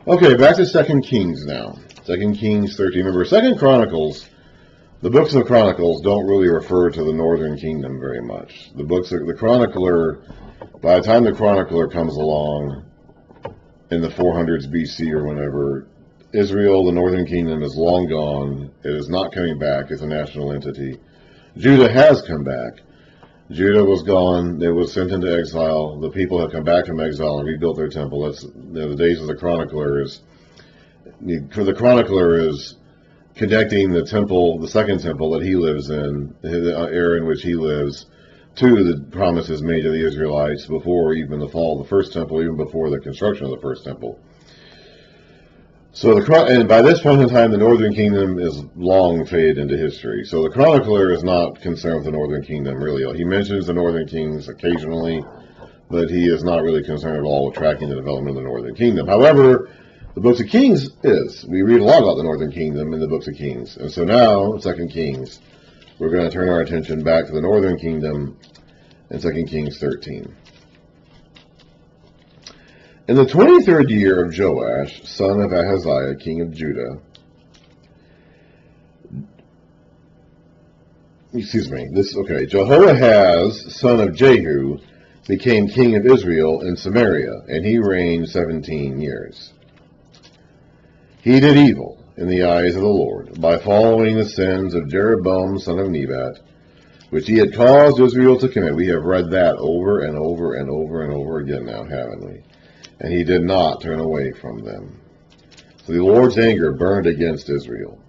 Okay, back to 2 Kings now. 2 Kings 13. Remember, 2 Chronicles, the books of Chronicles don't really refer to the northern kingdom very much. The chronicler, by the time the chronicler comes along in the 400s BC or whenever, Israel, the northern kingdom, is long gone. It is not coming back as a national entity. Judah has come back. Judah was gone. It was sent into exile. The people have come back from exile and rebuilt their temple. That's the days of the chronicler for the chronicler is connecting the temple, the second temple that he lives in, the era in which he lives, to the promises made to the Israelites before even the fall of the first temple, even before the construction of the first temple. So and by this point in time, the northern kingdom is long faded into history. So the chronicler is not concerned with the northern kingdom, really. He mentions the northern kings occasionally, but he is not really concerned at all with tracking the development of the northern kingdom. However, the books of Kings is. We read a lot about the northern kingdom in the books of Kings. And so now, 2 Kings, we're going to turn our attention back to the northern kingdom in 2 Kings 13. In the 23rd year of Joash, son of Ahaziah, king of Judah, Jehoahaz, son of Jehu, became king of Israel in Samaria, and he reigned 17 years. He did evil in the eyes of the Lord, by following the sins of Jeroboam, son of Nebat, which he had caused Israel to commit. We have read that over and over and over and over again now, haven't we? And he did not turn away from them. So the Lord's anger burned against Israel.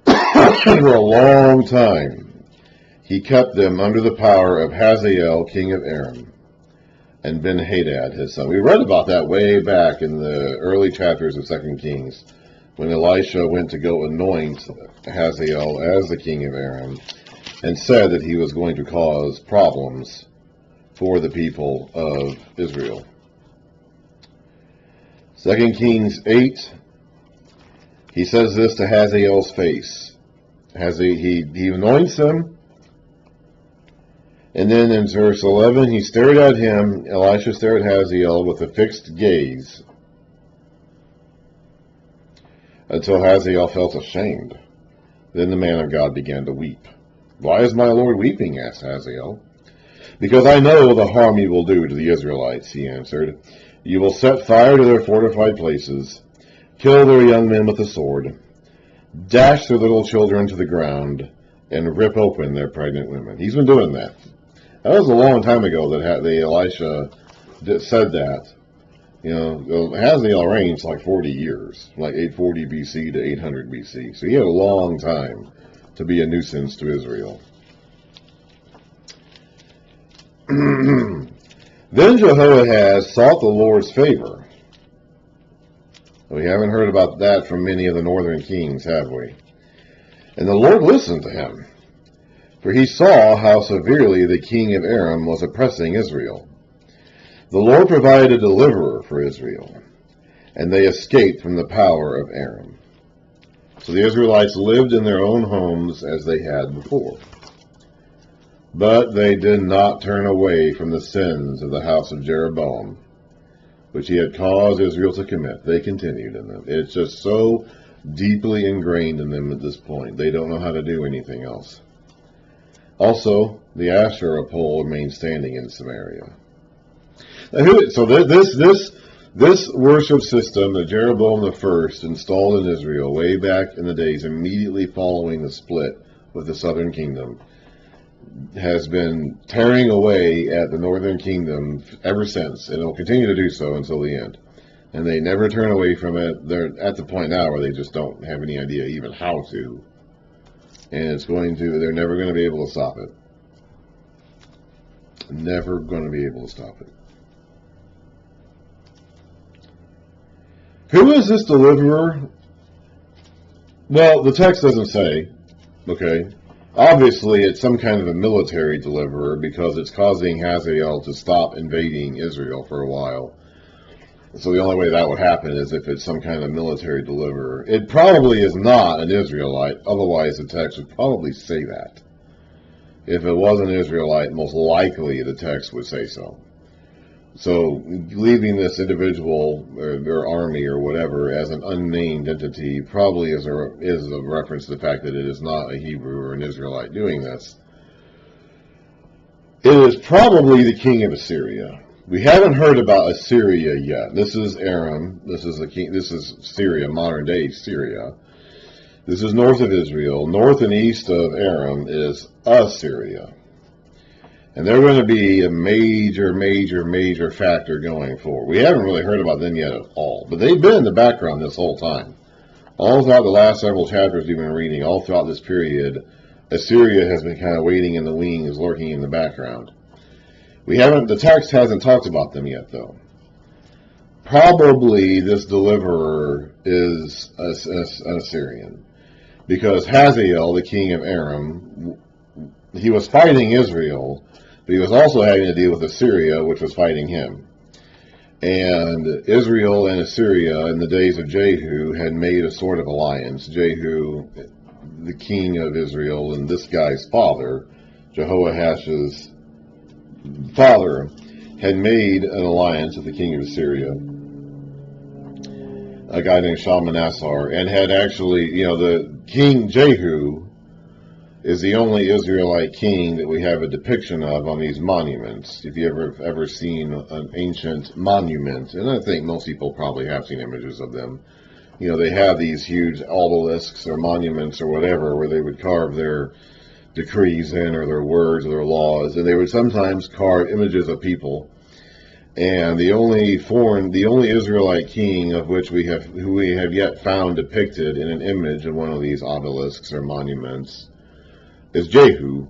For a long time, he kept them under the power of Hazael, king of Aram, and Ben-Hadad, his son. We read about that way back in the early chapters of 2 Kings, when Elisha went to go anoint Hazael as the king of Aram, and said that he was going to cause problems for the people of Israel. 2 Kings 8, he says this to Hazael's face. He anoints him, and then in verse 11, he stared at him, Elisha stared at Hazael with a fixed gaze, until Hazael felt ashamed. Then the man of God began to weep. Why is my Lord weeping? Asked Hazael. Because I know the harm you will do to the Israelites, he answered. You will set fire to their fortified places, kill their young men with the sword, dash their little children to the ground, and rip open their pregnant women. He's been doing that. That was a long time ago that Elisha said that. You know, Hazael reigned like 40 years, like 840 BC to 800 BC. So he had a long time to be a nuisance to Israel. Then Jehoahaz sought the Lord's favor. We haven't heard about that from many of the northern kings, have we? And the Lord listened to him, for he saw how severely the king of Aram was oppressing Israel. The Lord provided a deliverer for Israel, and they escaped from the power of Aram. So the Israelites lived in their own homes as they had before. But they did not turn away from the sins of the house of Jeroboam, which he had caused Israel to commit. They continued in them. It's just so deeply ingrained in them at this point. They don't know how to do anything else. Also, the Asherah pole remained standing in Samaria. So this worship system that Jeroboam I installed in Israel way back in the days immediately following the split with the southern kingdom has been tearing away at the northern kingdom ever since, and it will continue to do so until the end. And they never turn away from it. They're at the point now where they just don't have any idea even how to. And they're never going to be able to stop it. Never going to be able to stop it. Who is this deliverer? Well, the text doesn't say, okay. Obviously, it's some kind of a military deliverer because it's causing Hazael to stop invading Israel for a while. So the only way that would happen is if it's some kind of military deliverer. It probably is not an Israelite, otherwise the text would probably say that. If it was an Israelite, most likely the text would say so. So leaving this individual or their army or whatever as an unnamed entity probably is a reference to the fact that it is not a Hebrew or an Israelite doing this. It is probably the king of Assyria. We haven't heard about Assyria yet. This is Aram. This is Syria, modern day Syria. This is north of Israel. North and east of Aram is Assyria. And they're going to be a major factor going forward. We haven't really heard about them yet at all, but they've been in the background this whole time. All throughout the last several chapters we've been reading, all throughout this period, Assyria has been kind of waiting in the wings, lurking in the background. The text hasn't talked about them yet, though. Probably this deliverer is an Assyrian, because Hazael, the king of Aram, he was fighting Israel, but he was also having to deal with Assyria, which was fighting him. And Israel and Assyria, in the days of Jehu, had made a sort of alliance. Jehu, the king of Israel, and this guy's father, Jehoahash's father, had made an alliance with the king of Assyria, a guy named Shalmaneser, and had actually, the king Jehu is the only Israelite king that we have a depiction of on these monuments. If you ever seen an ancient monument, and I think most people probably have seen images of them, they have these huge obelisks or monuments or whatever where they would carve their decrees in, or their words or their laws, and they would sometimes carve images of people. And the only Israelite king of which who we have yet found depicted in an image in one of these obelisks or monuments is Jehu,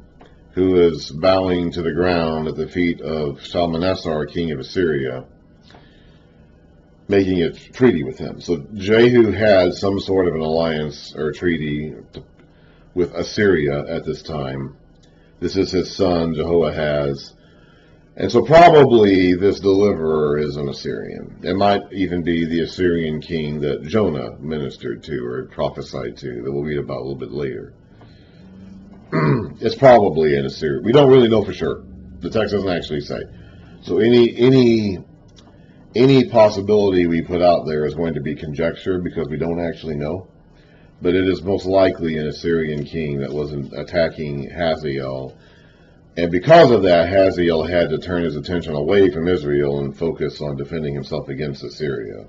who is bowing to the ground at the feet of Shalmaneser, king of Assyria, making a treaty with him. So Jehu had some sort of an alliance or treaty with Assyria at this time. This is his son, Jehoahaz. And so probably this deliverer is an Assyrian. It might even be the Assyrian king that Jonah ministered to or prophesied to, that we'll read about a little bit later. It's probably an Assyrian. We don't really know for sure. The text doesn't actually say. So any possibility we put out there is going to be conjecture, because we don't actually know. But it is most likely an Assyrian king that was attacking Hazael. And because of that, Hazael had to turn his attention away from Israel and focus on defending himself against Assyria.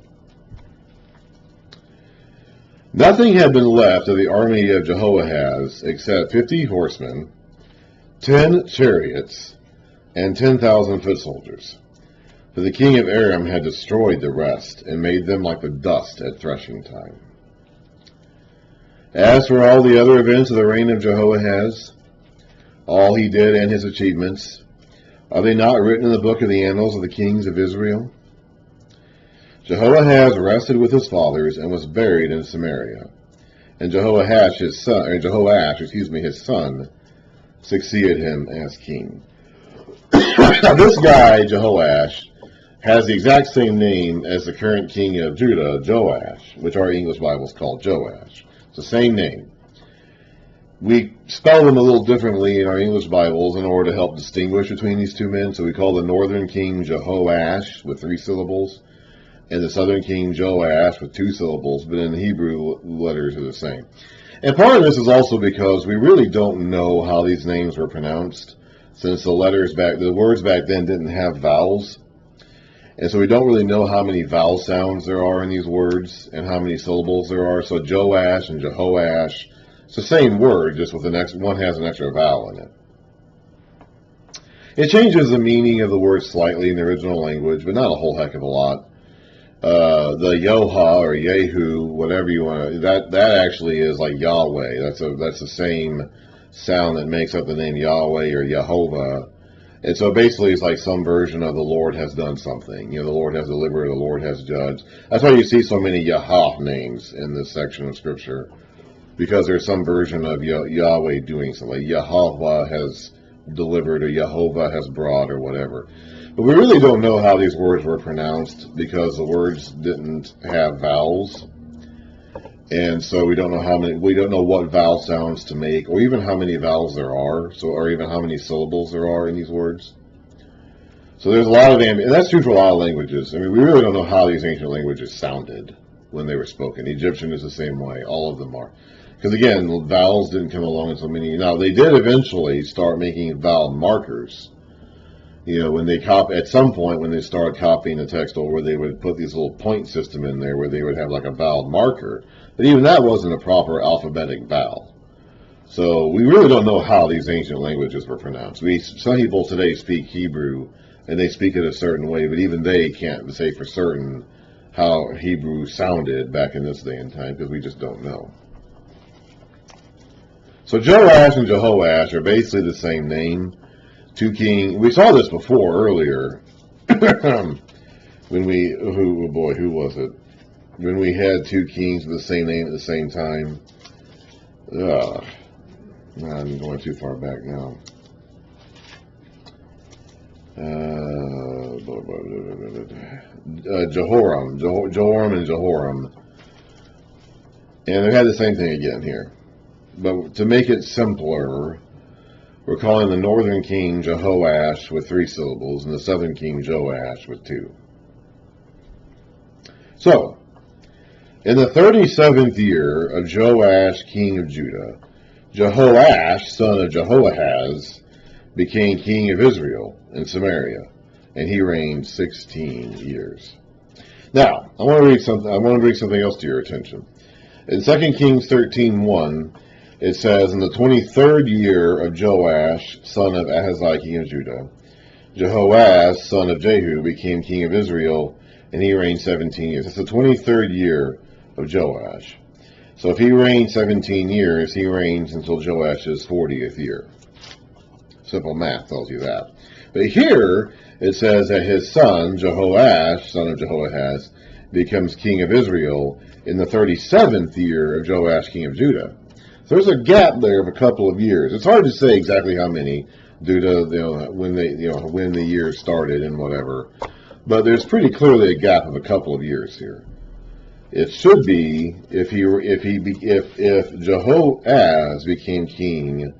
Nothing had been left of the army of Jehoahaz except 50 horsemen, 10 chariots, and 10,000 foot soldiers. For the king of Aram had destroyed the rest and made them like the dust at threshing time. As for all the other events of the reign of Jehoahaz, all he did and his achievements, are they not written in the book of the annals of the kings of Israel? Jehoahaz rested with his fathers and was buried in Samaria. And Jehoash, his son, succeeded him as king. Now this guy, Jehoash, has the exact same name as the current king of Judah, Joash, which our English Bibles call Joash. It's the same name. We spell them a little differently in our English Bibles in order to help distinguish between these two men. So we call the northern king Jehoash with 3 syllables, and the southern king Joash with 2 syllables, but in the Hebrew, letters are the same. And part of this is also because we really don't know how these names were pronounced, since the words back then didn't have vowels. And so we don't really know how many vowel sounds there are in these words and how many syllables there are. So Joash and Jehoash, it's the same word, just with one has an extra vowel in it. It changes the meaning of the word slightly in the original language, but not a whole heck of a lot. The Yoha or Yehu, whatever you want to, that actually is like Yahweh. That's the same sound that makes up the name Yahweh or Yehovah. And so basically it's like some version of the Lord has done something. The Lord has delivered, the Lord has judged. That's why you see so many Yahah names in this section of Scripture, because there's some version of Yahweh doing something. Like Yahweh has delivered, or Yehovah has brought, or whatever. But we really don't know how these words were pronounced, because the words didn't have vowels. And so we don't know what vowel sounds to make, or even how many vowels there are, or even how many syllables there are in these words. So there's a lot of and that's true for a lot of languages. I mean, we really don't know how these ancient languages sounded when they were spoken. Egyptian is the same way. All of them are. Because again, vowels didn't come along until many. Now, they did eventually start making vowel markers. When they at some point when they started copying the text over, they would put this little point system in there where they would have like a vowel marker. But even that wasn't a proper alphabetic vowel. So we really don't know how these ancient languages were pronounced. Some people today speak Hebrew, and they speak it a certain way, but even they can't say for certain how Hebrew sounded back in this day and time, because we just don't know. So Joash and Jehoash are basically the same name. Two kings. We saw this before earlier when who was it? When we had two kings with the same name at the same time. I'm going too far back now. Joram and Jehoram. And they had the same thing again here. But to make it simpler, we're calling the northern king Jehoash with 3 syllables, and the southern king Joash with 2. So, in the 37th year of Joash, king of Judah, Jehoash, son of Jehoahaz, became king of Israel in Samaria, and he reigned 16 years. Now, I want to bring something else to your attention. In 2 Kings 13:1, it says, in the 23rd year of Joash, son of Ahaziah, king of Judah, Jehoahaz, son of Jehu, became king of Israel, and he reigned 17 years. It's the 23rd year of Joash. So if he reigned 17 years, he reigns until Joash's 40th year. Simple math tells you that. But here, it says that his son, Jehoash, son of Jehoahaz, becomes king of Israel in the 37th year of Joash, king of Judah. So there's a gap there of a couple of years. It's hard to say exactly how many due to when the year started and whatever. But there's pretty clearly a gap of a couple of years here. It should be if Jehoahaz became king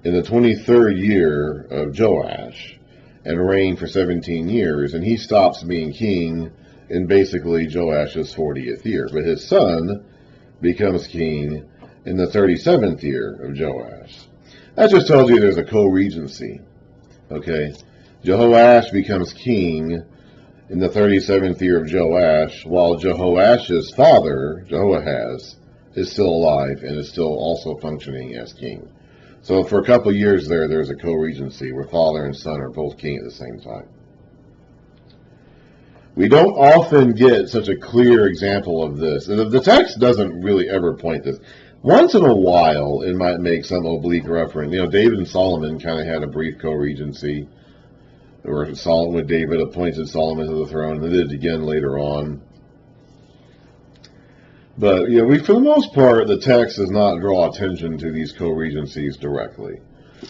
in the 23rd year of Joash and reigned for 17 years, and he stops being king in basically Joash's 40th year. But his son becomes king in the 37th year of Joash. That just tells you there's a co-regency. Okay? Jehoash becomes king in the 37th year of Joash, while Jehoash's father, Jehoahaz, is still alive and is still also functioning as king. So for a couple of years there's a co-regency where father and son are both king at the same time. We don't often get such a clear example of this. The text doesn't really ever point this. Once in a while, it might make some oblique reference. David and Solomon kind of had a brief co-regency, or when David appointed Solomon to the throne, and they did it again later on. But for the most part, the text does not draw attention to these co-regencies directly.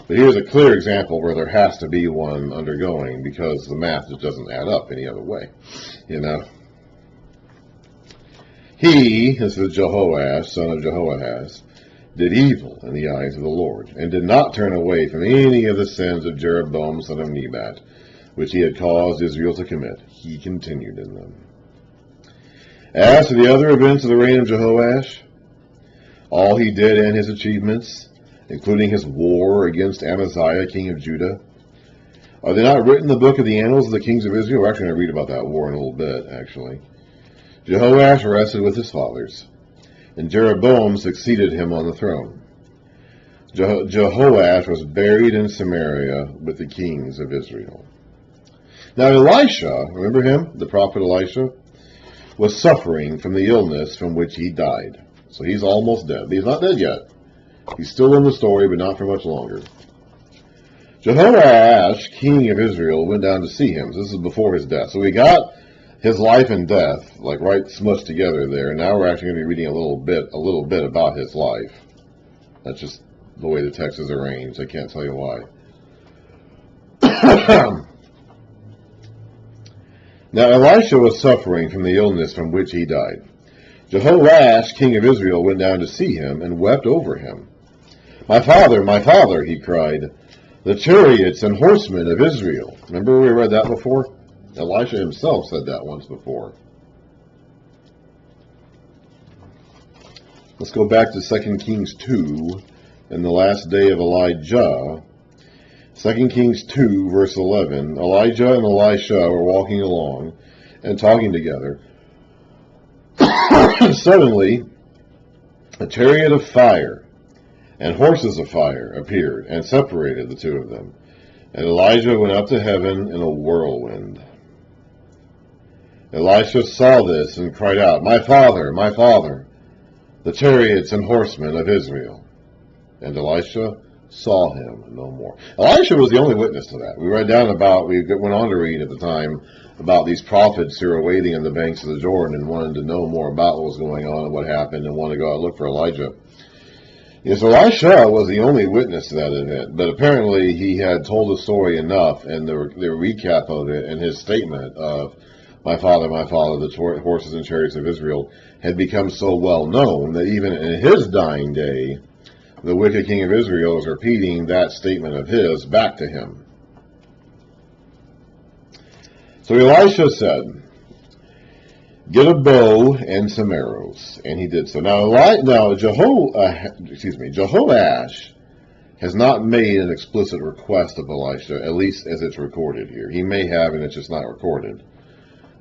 But here's a clear example where there has to be one undergoing, because the math just doesn't add up any other way. He, this is Jehoash, son of Jehoahaz, did evil in the eyes of the Lord, and did not turn away from any of the sins of Jeroboam, son of Nebat, which he had caused Israel to commit. He continued in them. As to the other events of the reign of Jehoash, all he did and his achievements, including his war against Amaziah, king of Judah, are they not written in the book of the annals of the kings of Israel? We're actually going to read about that war in a little bit, actually. Jehoash rested with his fathers, and Jeroboam succeeded him on the throne. Jehoash was buried in Samaria with the kings of Israel. Now Elisha, remember him, the prophet Elisha, was suffering from the illness from which he died. So he's almost dead. He's not dead yet. He's still in the story, but not for much longer. Jehoash, king of Israel, went down to see him. So this is before his death. So we got his life and death, like right smushed together there. Now we're actually going to be reading a little bit about his life. That's just the way the text is arranged. I can't tell you why. Now Elisha was suffering from the illness from which he died. Jehoash, king of Israel, went down to see him and wept over him. My father, he cried, the chariots and horsemen of Israel. Remember we read that before? Elisha himself said that once before. Let's go back to 2 Kings 2 in the last day of Elijah. 2 Kings 2, verse 11. Elijah and Elisha were walking along and talking together. Suddenly, a chariot of fire and horses of fire appeared and separated the two of them. And Elijah went up to heaven in a whirlwind. Elisha saw this and cried out, my father, the chariots and horsemen of Israel. And Elisha saw him no more. Elisha was the only witness to that. We went on to read at the time about these prophets who were waiting on the banks of the Jordan and wanted to know more about what was going on and what happened and wanted to go out and look for Elijah. Yes, Elisha was the only witness to that event, but apparently he had told the story enough, and the recap of it and his statement of my father, the horses and chariots of Israel, had become so well known that even in his dying day, the wicked king of Israel was repeating that statement of his back to him. So Elisha said, get a bow and some arrows. And he did so. Now Jehoash has not made an explicit request of Elisha, at least as it's recorded here. He may have, and it's just not recorded.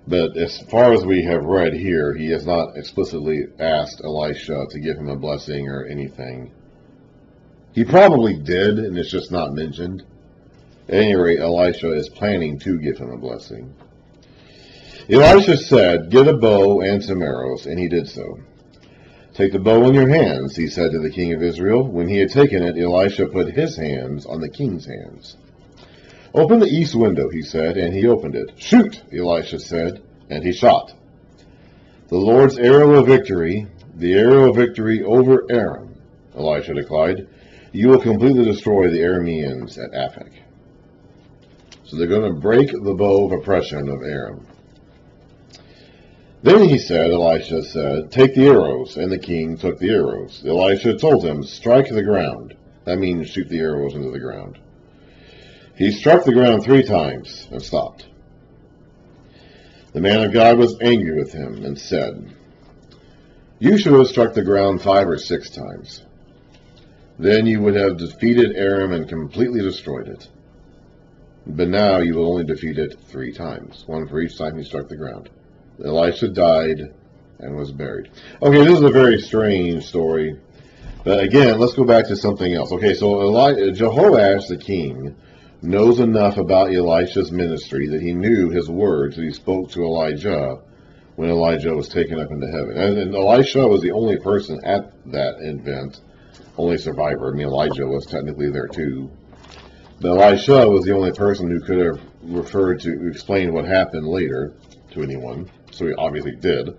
But as far as we have read here, he has not explicitly asked Elisha to give him a blessing or anything. He probably did, and it's just not mentioned. At any rate, Elisha is planning to give him a blessing. Elisha said, get a bow and some arrows, and he did so. Take the bow in your hands, he said to the king of Israel. When he had taken it, Elisha put his hands on the king's hands. Open the east window, he said, and he opened it. Shoot, Elisha said, and he shot. The Lord's arrow of victory, the arrow of victory over Aram, Elisha declared. You will completely destroy the Arameans at Aphek. So they're going to break the bow of oppression of Aram. Then Elisha said, take the arrows, and the king took the arrows. Elisha told him, strike the ground. That means shoot the arrows into the ground. He struck the ground 3 times and stopped. The man of God was angry with him and said, you should have struck the ground 5 or 6 times. Then you would have defeated Aram and completely destroyed it. But now you will only defeat it 3 times, 1 for each time he struck the ground. Elisha died and was buried. Okay, this is a very strange story. But again, let's go back to something else. Okay, so Jehoash the king knows enough about Elisha's ministry that he knew his words that he spoke to Elijah when Elijah was taken up into heaven. And Elisha was the only person at that event, only survivor. I mean, Elijah was technically there too. But Elisha was the only person who could have referred to, explained what happened later to anyone. So he obviously did.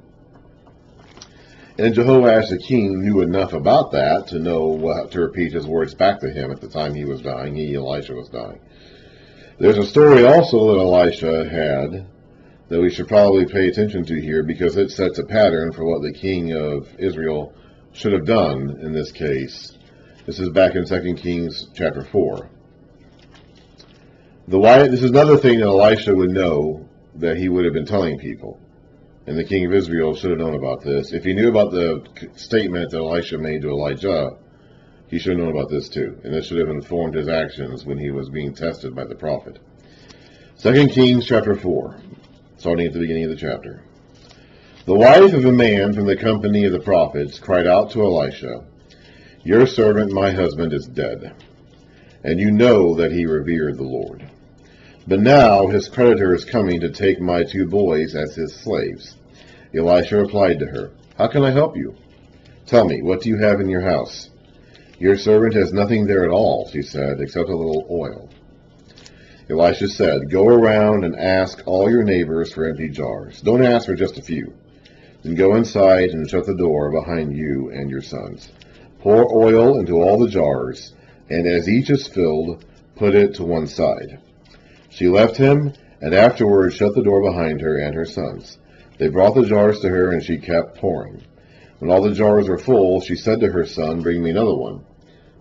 And Jehoash the king knew enough about that to know to repeat his words back to him at the time he was dying. Elisha was dying. There's a story also that Elisha had that we should probably pay attention to here because it sets a pattern for what the king of Israel should have done in this case. This is back in 2 Kings chapter 4. This is another thing that Elisha would know that he would have been telling people. And the king of Israel should have known about this. If he knew about the statement that Elisha made to Elijah, he should have known about this too. And this should have informed his actions when he was being tested by the prophet. 2 Kings chapter 4, starting at the beginning of the chapter. The wife of a man from the company of the prophets cried out to Elisha, your servant, my husband, is dead, and you know that he revered the Lord. But now his creditor is coming to take my 2 boys as his slaves. Elisha replied to her, how can I help you? Tell me, what do you have in your house? Your servant has nothing there at all, she said, except a little oil. Elisha said, go around and ask all your neighbors for empty jars. Don't ask for just a few. Then go inside and shut the door behind you and your sons. Pour oil into all the jars, and as each is filled, put it to one side. She left him, and afterwards shut the door behind her and her sons. They brought the jars to her, and she kept pouring. When all the jars were full, she said to her son, bring me another one.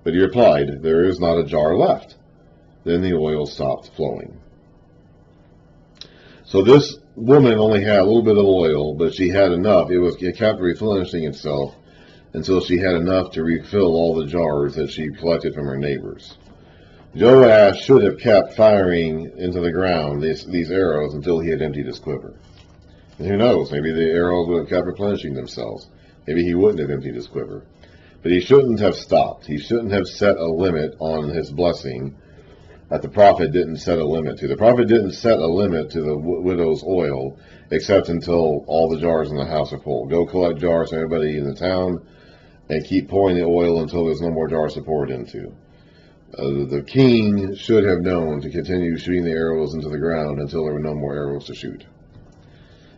But he replied, there is not a jar left. then the oil stopped flowing. So this woman only had a little bit of oil, but she had enough. It kept replenishing itself until she had enough to refill all the jars that she collected from her neighbors. Jehoash should have kept firing into the ground these arrows until he had emptied his quiver. And who knows, maybe the arrows would have kept replenishing themselves. Maybe he wouldn't have emptied his quiver. But he shouldn't have stopped. He shouldn't have set a limit on his blessing that the prophet didn't set a limit to. The prophet didn't set a limit to the widow's oil except until all the jars in the house are full. Go collect jars from everybody in the town and keep pouring the oil until there's no more jars to pour it into. The king should have known to continue shooting the arrows into the ground until there were no more arrows to shoot.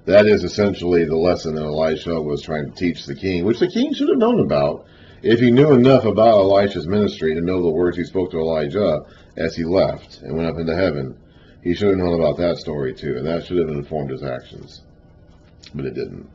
That is essentially the lesson that Elisha was trying to teach the king, which the king should have known about if he knew enough about Elisha's ministry to know the words he spoke to Elijah as he left and went up into heaven. He should have known about that story too, and that should have informed his actions. But it didn't.